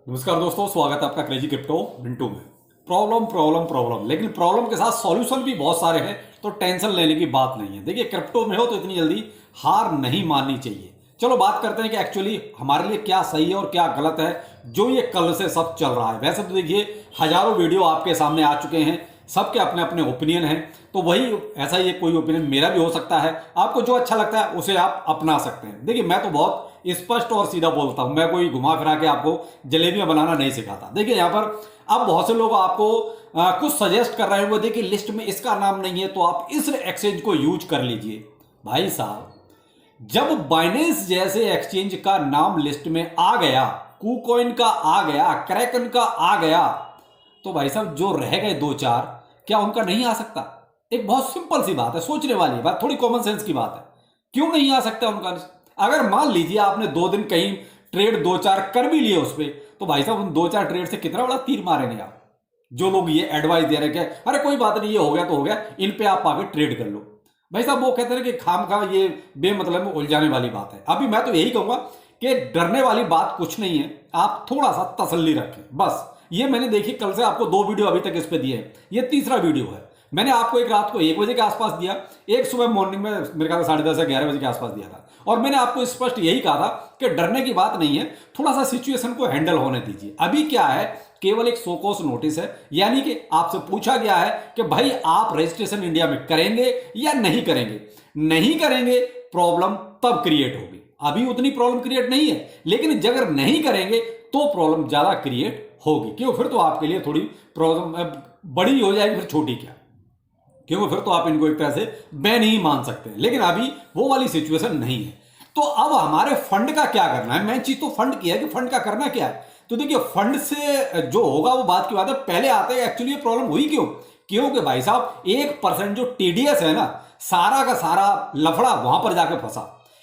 नमस्कार दोस्तों, स्वागत है आपका क्रेजी क्रिप्टो मिंटू में। प्रॉब्लम प्रॉब्लम प्रॉब्लम, लेकिन प्रॉब्लम के साथ सॉल्यूशन भी बहुत सारे हैं, तो टेंशन लेने की बात नहीं है। देखिए, क्रिप्टो में हो तो इतनी जल्दी हार नहीं माननी चाहिए। चलो बात करते हैं कि एक्चुअली हमारे लिए क्या सही है और क्या गलत है जो ये कल से सब चल रहा है। वैसे तो देखिए, हजारों वीडियो आपके सामने आ चुके हैं, सबके अपने अपने ओपिनियन हैं, तो वही ऐसा ही कोई ओपिनियन मेरा भी हो सकता है। आपको जो अच्छा लगता है उसे आप अपना सकते हैं। देखिए, मैं तो बहुत स्पष्ट और सीधा बोलता हूं, मैं कोई घुमा फिरा के आपको जलेबियां बनाना नहीं सिखाता। देखिए, यहां पर अब बहुत से लोग आपको कुछ सजेस्ट कर रहे हैं, वो देखिए लिस्ट में इसका नाम नहीं है तो आप इस एक्सचेंज को यूज कर लीजिए। भाई साहब, जब बाइनेंस जैसे एक्सचेंज का नाम लिस्ट में आ गया, कुकॉइन का आ गया, क्रैकन का आ गया, तो भाई साहब जो रह गए दो चार, क्या उनका नहीं आ सकता? एक बहुत सिंपल सी बात है, सोचने वाली बात, थोड़ी कॉमन सेंस की बात है। क्यों नहीं आ सकता उनका? अगर मान लीजिए आपने 2 दिन कहीं ट्रेड दो चार कर भी लिए उस पर, तो भाई साहब उन दो चार ट्रेड से कितना बड़ा तीर मारेंगे आप? जो लोग ये एडवाइस दे रहे हैं अरे कोई बात नहीं, ये हो गया तो हो गया, इन पे आप आगे ट्रेड कर लो, भाई साहब वो कहते हैं कि खाम खा ये बेमतलब में उलझाने वाली बात है। अभी मैं तो यही कहूंगा कि डरने वाली बात कुछ नहीं है, आप थोड़ा सा तसल्ली रखें बस। ये मैंने देखी कल से आपको 2 वीडियो अभी तक इस पे दिए हैं, ये तीसरा वीडियो है। मैंने आपको एक रात को 1 बजे के आसपास दिया, एक सुबह मॉर्निंग में मेरे ख्याल 10:30 या 11 बजे के आसपास दिया था, और मैंने आपको स्पष्ट यही कहा था कि डरने की बात नहीं है, थोड़ा सा सिचुएशन को हैंडल होने दीजिए। अभी क्या है, केवल एक सोकोस नोटिस है, यानी कि आपसे पूछा गया है कि भाई आप रजिस्ट्रेशन इंडिया में करेंगे या नहीं करेंगे। नहीं करेंगे, प्रॉब्लम तब क्रिएट होगी। अभी उतनी प्रॉब्लम क्रिएट नहीं है, लेकिन अगर नहीं करेंगे तो प्रॉब्लम ज्यादा क्रिएट होगी। क्यों? फिर तो आपके लिए थोड़ी प्रॉब्लम बड़ी हो जाएगी, फिर छोटी क्या, क्योंकि फिर तो आप इनको एक तरह से बैन ही मान सकते हैं। लेकिन अभी वो वाली सिचुएशन नहीं है। तो अब हमारे फंड का क्या करना है? मेन चीज तो फंड की है कि फंड का करना क्या है। तो देखिए, फंड से जो होगा वो बात की बात है, पहले आते हैं एक्चुअली ये प्रॉब्लम हुई क्यों? क्योंकि भाई साहब 1% जो टीडीएस है ना, सारा का सारा लफड़ा वहां पर जाके फंसा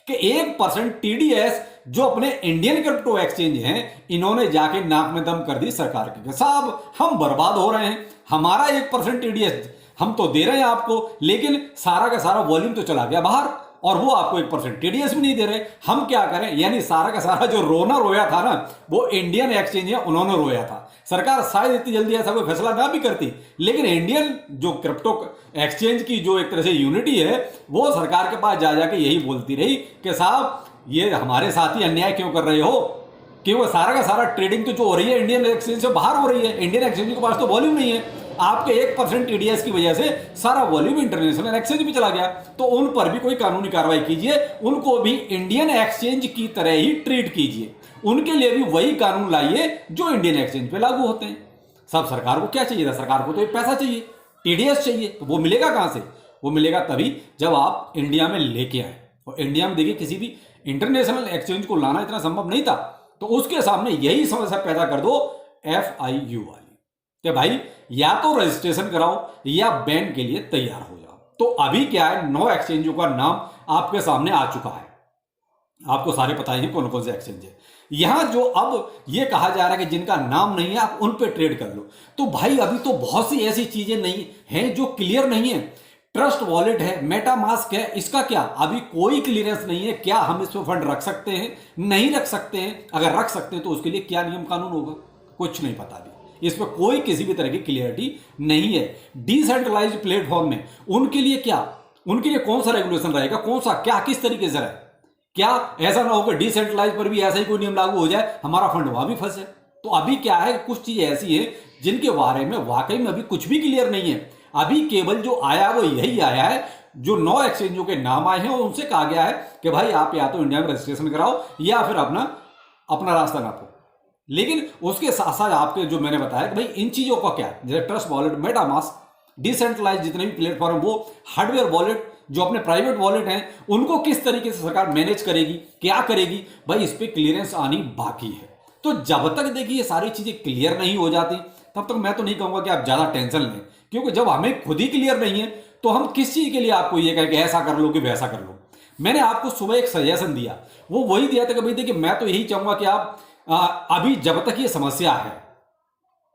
कि 1% टीडीएस जो अपने इंडियन क्रिप्टो एक्सचेंज हैं, इन्होंने जाके नाक में दम कर दी सरकार के साहब हम बर्बाद हो रहे हैं, हमारा 1% टीडीएस हम तो दे रहे हैं आपको, लेकिन सारा का सारा वॉल्यूम तो चला गया बाहर, और वो आपको 1% टीडीएस भी नहीं दे रहे। हम क्या करें? यानी सारा का सारा जो रोना रोया था ना, वो इंडियन एक्सचेंज है उन्होंने रोया था। सरकार शायद इतनी जल्दी ऐसा कोई फैसला ना भी करती, लेकिन इंडियन जो क्रिप्टो एक्सचेंज की जो एक तरह से यूनिटी है, वो सरकार के पास जा जाके यही बोलती रही कि साहब ये हमारे साथ ही अन्याय क्यों कर रहे हो? क्योंकि सारा का सारा ट्रेडिंग तो जो हो रही है इंडियन एक्सचेंज से बाहर हो रही है, इंडियन एक्सचेंज के पास तो वॉल्यूम नहीं है। आपके 1% टीडीएस की वजह से सारा वॉल्यूम इंटरनेशनल एक्सचेंज भी चला गया, तो उन पर भी कोई कानूनी कार्रवाई कीजिए, उनको भी इंडियन एक्सचेंज की तरह ही ट्रीट कीजिए, उनके लिए भी वही कानून लाइए जो इंडियन एक्सचेंज पे लागू होते हैं। सब सरकार को क्या चाहिए था? सरकार को तो एक पैसा चाहिए, टीडीएस चाहिए, तो वो मिलेगा कहां से? वो मिलेगा तभी जब आप इंडिया में लेके आए। और इंडिया में देखिए, किसी भी इंटरनेशनल एक्सचेंज को लाना इतना संभव नहीं था, तो उसके सामने यही समस्या पैदा कर दो FIU वाली कि भाई या तो रजिस्ट्रेशन कराओ या बैन के लिए तैयार हो जाओ। तो अभी क्या है, 9 एक्सचेंजों का नाम आपके सामने आ चुका है, आपको सारे पता ही कौन कौन से एक्सचेंज है। यहां जो अब ये कहा जा रहा है कि जिनका नाम नहीं है आप उन पे ट्रेड कर लो, तो भाई अभी तो बहुत सी ऐसी चीजें नहीं हैं जो क्लियर नहीं है। ट्रस्ट वॉलेट है, मेटामास्क है, इसका क्या अभी कोई क्लियरेंस नहीं है। क्या हम इस पर फंड रख सकते हैं? नहीं रख सकते हैं। अगर रख सकते हैं तो उसके लिए क्या नियम कानून होगा? कुछ नहीं पता अभी, इस पर कोई किसी भी तरह की क्लियरिटी नहीं है। डिसेंट्रलाइज्ड प्लेटफॉर्म में उनके लिए क्या, उनके लिए कौन सा रेगुलेशन रहेगा, कौन सा क्या किस तरीके से रहे? क्या ऐसा ना हो कि डिसेंट्रलाइज पर भी ऐसा ही कोई नियम लागू हो जाए, हमारा फंड वहां भी फंसे? तो अभी क्या है, कुछ चीजें ऐसी हैं जिनके बारे में वाकई में अभी कुछ भी क्लियर नहीं है। अभी केवल जो आया वो यही आया है, जो 9 एक्सचेंजों के नाम आए हैं उनसे कहा गया है कि भाई आप या तो इंडिया में रजिस्ट्रेशन कराओ या फिर अपना अपना रास्ता नापो। लेकिन उसके साथ साथ आपके जो मैंने बताया कि भाई इन चीजों का क्या, जैसे ट्रस्ट वॉलेट, मेटामास्क, डिसेंट्रलाइज जितने भी प्लेटफॉर्म, वो हार्डवेयर वॉलेट जो अपने प्राइवेट वॉलेट हैं, उनको किस तरीके से सरकार मैनेज करेगी, क्या करेगी, भाई इस पर क्लियरेंस आनी बाकी है। तो जब तक देखिए ये सारी चीजें क्लियर नहीं हो जाती, तब तक मैं तो नहीं कहूंगा कि आप ज्यादा टेंशन लें, क्योंकि जब हमें खुद ही क्लियर नहीं है तो हम किस चीज के लिए आपको ये कहें कि ऐसा कर लो कि वैसा कर लो। मैंने आपको सुबह एक सजेशन दिया, वो वही दिया था कि भाई देखिए, मैं तो यही चाहूंगा कि आप अभी जब तक ये समस्या है,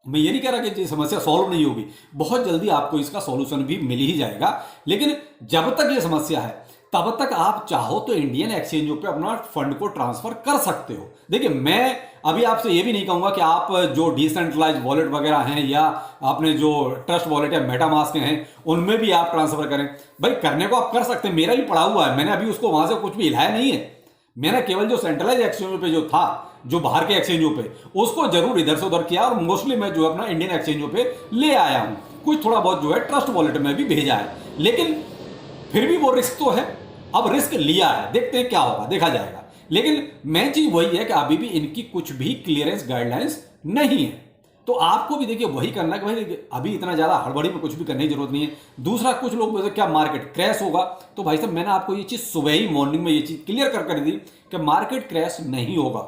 मैं ये नहीं कह रहा कि ये समस्या सॉल्व नहीं होगी, बहुत जल्दी आपको इसका सॉल्यूशन भी मिल ही जाएगा, लेकिन जब तक ये समस्या है तब तक आप चाहो तो इंडियन एक्सचेंजों पे अपना फंड को ट्रांसफर कर सकते हो। देखिए, मैं अभी आपसे ये भी नहीं कहूंगा कि आप जो डिसेंट्रलाइज वॉलेट वगैरह हैं या अपने जो ट्रस्ट वॉलेट या मेटामास्क हैं उनमें भी आप ट्रांसफर करें। भाई करने को आप कर सकते हैं, मेरा भी पड़ा हुआ है, मैंने अभी उसको वहां से कुछ भी हिलाया नहीं है। मैंने केवल जो सेंट्रलाइज एक्सचेंजों पे जो था, जो बाहर के एक्सचेंजों पे, उसको जरूर इधर से उधर किया और मोस्टली मैं जो अपना इंडियन एक्सचेंजों पे ले आया हूं। कुछ थोड़ा बहुत जो है ट्रस्ट वॉलेट में भी भेजा है, लेकिन फिर भी वो रिस्क तो है। अब रिस्क लिया है, देखते हैं क्या होगा, देखा जाएगा। लेकिन मेन चीज वही है कि अभी भी इनकी कुछ भी क्लियरेंस गाइडलाइंस नहीं है। तो आपको भी देखिए वही करना है कि भाई देखिए अभी इतना ज्यादा हड़बड़ी में कुछ भी करने की जरूरत नहीं है। दूसरा, कुछ लोग बोलते क्या मार्केट क्रैश होगा, तो भाई साहब मैंने आपको ये चीज सुबह ही मॉर्निंग में ये चीज क्लियर कर दी कि मार्केट क्रैश नहीं होगा,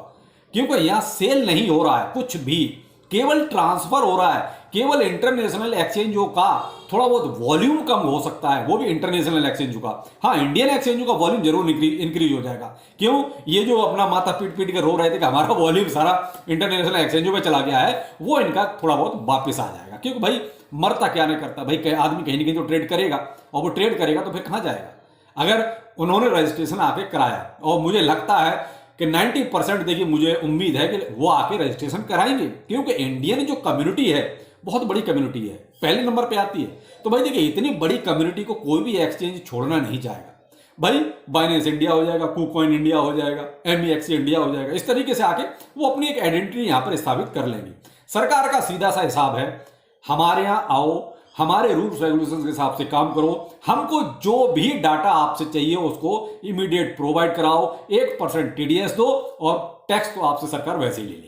क्योंकि यहां सेल नहीं हो रहा है कुछ भी, केवल ट्रांसफर हो रहा है। केवल इंटरनेशनल एक्सचेंजों का थोड़ा बहुत वॉल्यूम कम हो सकता है, वो भी इंटरनेशनल एक्सचेंजों का। हाँ, इंडियन एक्सचेंजों का वॉल्यूम जरूर इंक्रीज हो जाएगा। क्यों? ये जो अपना माथा पीट पीट के रो रहे थे कि हमारा वॉल्यूम सारा इंटरनेशनल एक्सचेंजों में चला गया है, वो इनका थोड़ा बहुत वापस आ जाएगा। क्योंकि भाई मरता क्या नहीं करता, भाई आदमी कहीं ना कहीं तो ट्रेड करेगा, और वो ट्रेड करेगा तो फिर कहां जाएगा। अगर उन्होंने रजिस्ट्रेशन आके कराया, और मुझे लगता है कि 90% देखिए मुझे उम्मीद है कि वो आके रजिस्ट्रेशन कराएंगे, क्योंकि इंडियन जो कम्युनिटी है बहुत बड़ी कम्युनिटी है, पहले नंबर पे आती है। तो भाई देखिए इतनी बड़ी कम्युनिटी को कोई भी एक्सचेंज छोड़ना नहीं चाहेगा। भाई बाइनेंस इंडिया हो जाएगा, कुकॉइन इंडिया हो जाएगा, MEXC इंडिया हो जाएगा, इस तरीके से आके वो अपनी एक आइडेंटिटी यहां पर स्थापित कर लेंगे। सरकार का सीधा सा हिसाब है, हमारे यहां आओ, हमारे रूल्स रेगुलेशंस के हिसाब से काम करो, हमको जो भी डाटा आपसे चाहिए उसको इमीडिएट प्रोवाइड कराओ, 1% TDS दो और टैक्स तो आपसे सरकार वैसे ही ले लेगी।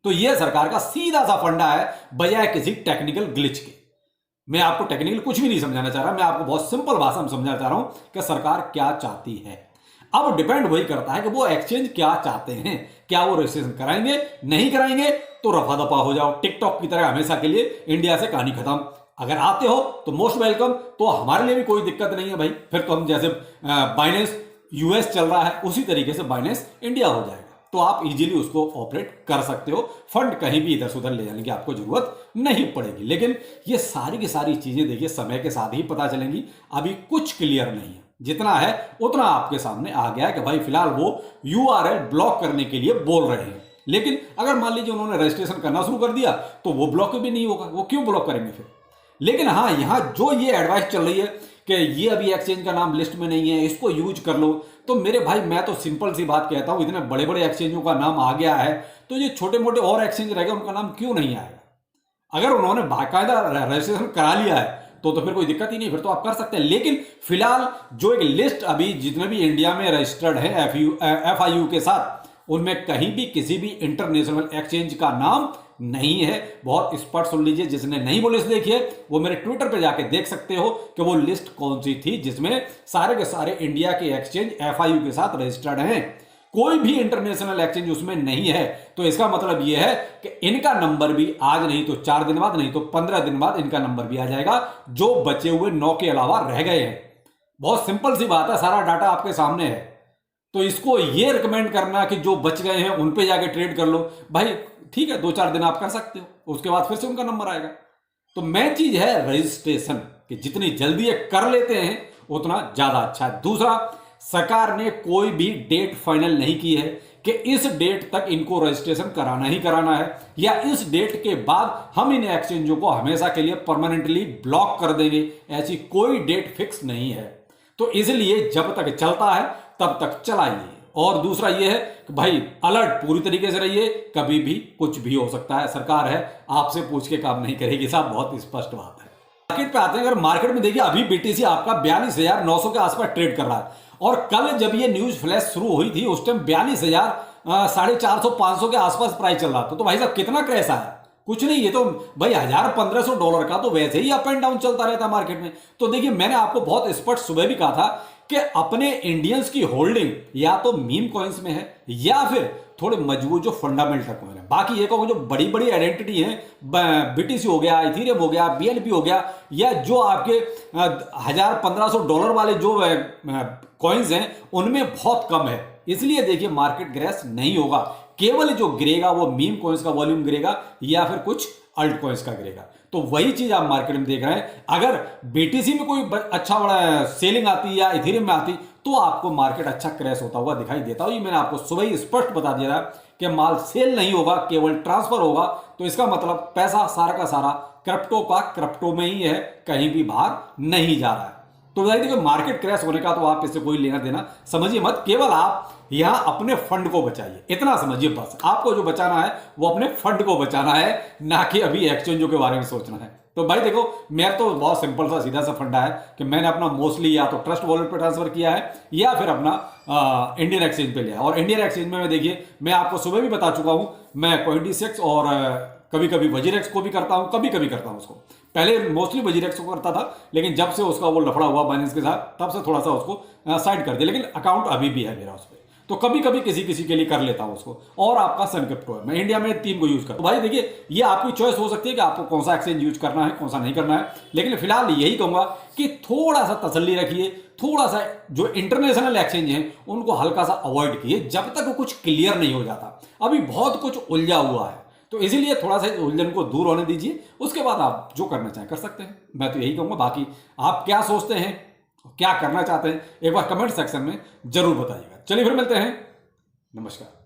तो यह सरकार का सीधा सा फंडा है, बजाय किसी टेक्निकल ग्लिच के। मैं आपको टेक्निकल कुछ भी नहीं समझाना चाह रहा, मैं आपको बहुत सिंपल भाषा में समझाना चाह रहा हूं कि सरकार क्या चाहती है। अब डिपेंड वही करता है कि वो एक्सचेंज क्या चाहते हैं। क्या वो रजिस्ट्रेशन कराएंगे, नहीं कराएंगे तो रफा दफा हो जाओ, टिकटॉक की तरह हमेशा के लिए इंडिया से कहानी खत्म। अगर आते हो तो मोस्ट वेलकम, तो हमारे लिए भी कोई दिक्कत नहीं है भाई। फिर तो हम जैसे बाइनेंस US चल रहा है उसी तरीके से बाइनेंस इंडिया हो जाएगा, तो आप इजीली उसको ऑपरेट कर सकते हो। फंड कहीं भी इधर से उधर ले जाने की आपको जरूरत नहीं पड़ेगी। लेकिन ये सारी की सारी चीजें देखिए समय के साथ ही पता चलेंगी, अभी कुछ क्लियर नहीं है। जितना है उतना आपके सामने आ गया है कि भाई फिलहाल वो URL ब्लॉक करने के लिए बोल रहे हैं, लेकिन अगर मान लीजिए उन्होंने रजिस्ट्रेशन करना शुरू कर दिया तो वो ब्लॉक भी नहीं होगा, वो क्यों ब्लॉक करेंगे फिर। लेकिन हाँ, यहां जो ये एडवाइस चल रही है कि ये अभी एक्सचेंज का नाम लिस्ट में नहीं है, इसको यूज कर लो, तो मेरे भाई मैं तो सिंपल सी बात कहता हूं, इतने बड़े बड़े एक्सचेंजों का नाम आ गया है तो ये छोटे मोटे और एक्सचेंज रहेगा उनका नाम क्यों नहीं आएगा। अगर उन्होंने बाकायदा रजिस्ट्रेशन करा लिया है तो फिर कोई दिक्कत ही नहीं, फिर तो आप कर सकते हैं। लेकिन फिलहाल जो एक लिस्ट अभी जितने भी इंडिया में रजिस्टर्ड है FIU के साथ, उनमें कहीं भी किसी भी इंटरनेशनल एक्सचेंज का नाम नहीं है। बहुत स्पष्ट सुन लीजिए, जिसने नहीं वो लिस्ट देखी है वो मेरे ट्विटर पे जाके देख सकते हो कि वो लिस्ट कौन सी थी, जिसमें सारे के सारे इंडिया के एक्सचेंज FIU के साथ रजिस्टर्ड हैं। कोई भी इंटरनेशनल एक्सचेंज उसमें नहीं है। तो इसका मतलब यह है कि इनका नंबर भी आज नहीं तो 4 दिन बाद, नहीं तो 15 दिन बाद इनका नंबर भी आ जाएगा, जो बचे हुए 9 के अलावा रह गए हैं। बहुत सिंपल सी बात है, सारा डाटा आपके सामने है। तो इसको ये रिकमेंड करना कि जो बच गए हैं उन पे जाके ट्रेड कर लो, भाई ठीक है 2-4 दिन आप कर सकते हो, उसके बाद फिर से उनका नंबर आएगा। तो मेन चीज है रजिस्ट्रेशन, कि जितनी जल्दी ये कर लेते हैं उतना ज्यादा अच्छा है। दूसरा, सरकार ने कोई भी डेट फाइनल नहीं की है कि इस डेट तक इनको रजिस्ट्रेशन कराना ही कराना है, या इस डेट के बाद हम इन एक्सचेंजों को हमेशा के लिए परमानेंटली ब्लॉक कर देंगे। ऐसी कोई डेट फिक्स नहीं है। तो इसलिए जब तक चलता है तब तक चलाइए। और दूसरा यह है कि भाई अलर्ट पूरी तरीके से रहिए, कभी भी कुछ भी हो सकता है। सरकार है, आपसे पूछ के काम नहीं करेगी साहब, बहुत स्पष्ट बात है। मार्केट पे आते हैं, अगर मार्केट में देखिए अभी BTC आपका 42,900 के आसपास ट्रेड कर रहा है, और कल जब ये न्यूज फ्लैश शुरू हुई थी उस टाइम 42,450-500 के आसपास प्राइस चल रहा था। तो भाई साहब कितना क्रैश आया, कुछ नहीं। ये तो भाई $1,000-1,500 का तो वैसे ही अप एंड डाउन चलता रहता मार्केट में। तो देखिए मैंने आपको बहुत स्पष्ट सुबह भी कहा था कि अपने इंडियंस की होल्डिंग या तो मीम कॉइन्स में है या फिर थोड़े मजबूत जो फंडामेंटल कॉइन है। बाकी ये कहो जो बड़ी बड़ी आइडेंटिटी है, BTC हो गया, इथेरियम हो गया, BNB हो गया, या जो आपके $1,000-1,500 वाले जो कॉइन्स हैं उनमें बहुत कम है। इसलिए देखिए मार्केट क्रैश नहीं होगा। केवल जो गिरेगा वो मीम कॉइन्स का वॉल्यूम गिरेगा या फिर कुछ अल्ट कॉइन्स का गिरेगा। तो वही चीज आप मार्केट में देख रहे हैं। अगर BTC में कोई अच्छा बड़ा सेलिंग आती या इथेरियम में आती तो आपको मार्केट अच्छा क्रैश होता हुआ दिखाई देता हो। ये मैंने आपको सुबह ही स्पष्ट बता दिया था कि माल सेल नहीं होगा, केवल ट्रांसफर होगा, तो इसका मतलब पैसा सारा का सारा क्रिप्टो का क्रिप्टो में ही है, कहीं भी बाहर नहीं जा रहा है। तो देखिए मार्केट क्रैश होने का तो आप इससे कोई लेना देना समझिए मत, केवल आप यहां अपने फंड को बचाइए, इतना समझिए बस। आपको जो बचाना है वो अपने फंड को बचाना है, ना कि अभी एक्सचेंजों के बारे में सोचना है। तो भाई देखो मेरा तो बहुत सिंपल सा सीधा सा फंडा है कि मैंने अपना मोस्टली या तो ट्रस्ट वॉलेट पे ट्रांसफर किया है या फिर अपना इंडियन एक्सचेंज पे लिया। और इंडियन एक्सचेंज में देखिए मैं आपको सुबह भी बता चुका हूं, मैं Coindesk और कभी कभी वजीरेक्स को भी करता हूं, कभी कभी करता हूं उसको। पहले मोस्टली वजीरेक्स को करता था, लेकिन जब से उसका वो लफड़ा हुआ बाइनेंस के साथ तब से थोड़ा सा उसको साइड कर दिया, लेकिन अकाउंट अभी भी है मेरा उस पर। तो कभी कभी किसी किसी के लिए कर लेता हूं उसको। और आपका सन क्रिप्टो है, मैं इंडिया में 3 को यूज करता हूं। भाई देखिए ये आपकी चॉइस हो सकती है कि आपको कौन सा एक्सचेंज यूज करना है, कौन सा नहीं करना है, लेकिन फिलहाल यही कहूंगा कि थोड़ा सा तसल्ली रखिए, थोड़ा सा जो इंटरनेशनल एक्सचेंज हैं उनको हल्का सा अवॉइड कीजिए जब तक कुछ क्लियर नहीं हो जाता। अभी बहुत कुछ उलझा हुआ है, तो इसीलिए थोड़ा सा उलझन को दूर होने दीजिए, उसके बाद आप जो करना चाहें कर सकते हैं। मैं तो यही कहूंगा, बाकी आप क्या सोचते हैं, क्या करना चाहते हैं, एक बार कमेंट सेक्शन में जरूर बताइएगा। चलिए फिर मिलते हैं, नमस्कार।